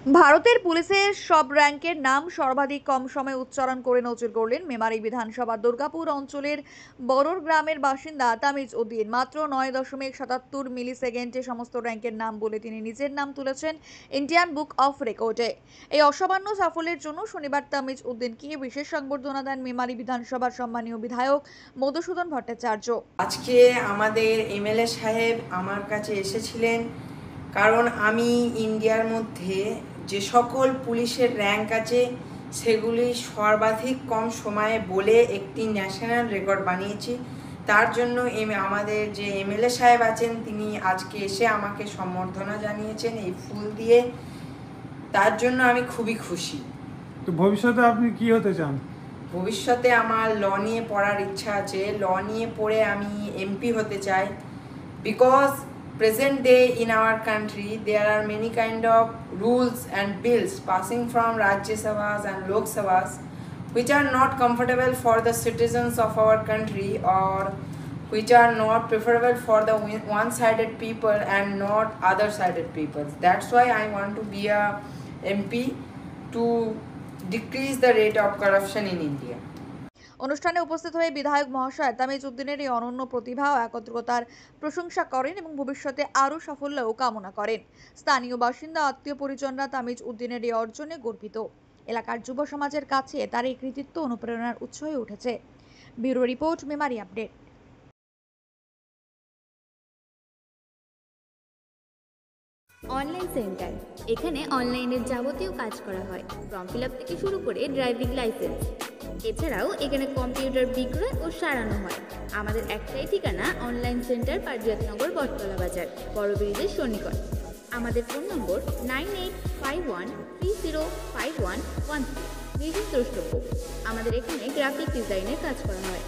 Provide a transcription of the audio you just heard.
ভারতের পুলিশের সব র্যাঙ্কের নাম সর্বাধিক কম সময়ে উচ্চারণ করে নজর গড়লেন মেমারি বিধানসভার দুর্গাপুর অঞ্চলের বড়র গ্রামের বাসিন্দা তামিজ উদ্দিন। মাত্র 9.77 মিলি সেকেন্ডে সমস্ত র্যাঙ্কের নাম বলে তিনি নিজের নাম তুলেছেন ইন্ডিয়ান বুক অফ রেকর্ডে। এই অসামান্য সাফল্যের জন্য শনিবার তামিজ উদ্দিনকে বিশেষ সংবর্ধনা দেন মেমারি বিধানসভার সম্মানীয় বিধায়ক মধুসূদন ভট্টাচার্য। আজকে আমাদের এমএলএ সাহেব আমার কাছে এসেছিলেন, কারণ আমি ইন্ডিয়ার মধ্যে যে সকল পুলিশের র্যাঙ্ক আছে সেগুলি সর্বাধিক কম সময়ে বলে একটি ন্যাশনাল রেকর্ড বানিয়েছি। তার জন্য আমাদের যে এমএলএ সাহেব আছেন তিনি আজকে এসে আমাকে সম্বর্ধনা জানিয়েছেন এই ফুল দিয়ে। তার জন্য আমি খুবই খুশি। তো ভবিষ্যতে আপনি কি হতে চান? ভবিষ্যতে আমার ল নিয়ে পড়ার ইচ্ছা আছে। ল নিয়ে পড়ে আমি এমপি হতে চাই, because present day in our country there are many kind of rules and bills passing from Rajya Sabhas and Lok Sabhas which are not comfortable for the citizens of our country, or which are not preferable for the one-sided people and not other-sided people. That's why I want to be a MP to decrease the rate of corruption in India. অনুষ্ঠানে উপস্থিত হয়ে বিধায়ক মহাশয় তামিজ উদ্দিনের এই অনন্য প্রতিভা ও একত্রতার প্রশংসা করেন এবং ভবিষ্যতে আরও সাফল্যও কামনা করেন। স্থানীয় বাসিন্দা আত্মীয় পরিজনরা তামিজ উদ্দিনের এই অর্জনে গর্বিত। এলাকার যুব সমাজের কাছে তার এই কৃতিত্ব অনুপ্রেরণার উৎস হয়ে উঠেছে। Bureau report, Memari update. Online centre, এখানে অনলাইনের যাবতীয় কাজ করা হয়। ফর্ম ফিল আপ থেকে শুরু করে ড্রাইভিং লাইসেন্স, এছাড়াও এখানে কম্পিউটার বিক্রয় ও সারানো হয়। আমাদের একটাই ঠিকানা, অনলাইন সেন্টার, পারিজাতনগর, বটতলা বাজার, বড় ব্রিজের সন্নিকট। আমাদের ফোন নম্বর 9851305113। বিশেষ দ্রষ্টব্য, আমাদের এখানে গ্রাফিক ডিজাইনের কাজ করা হয়।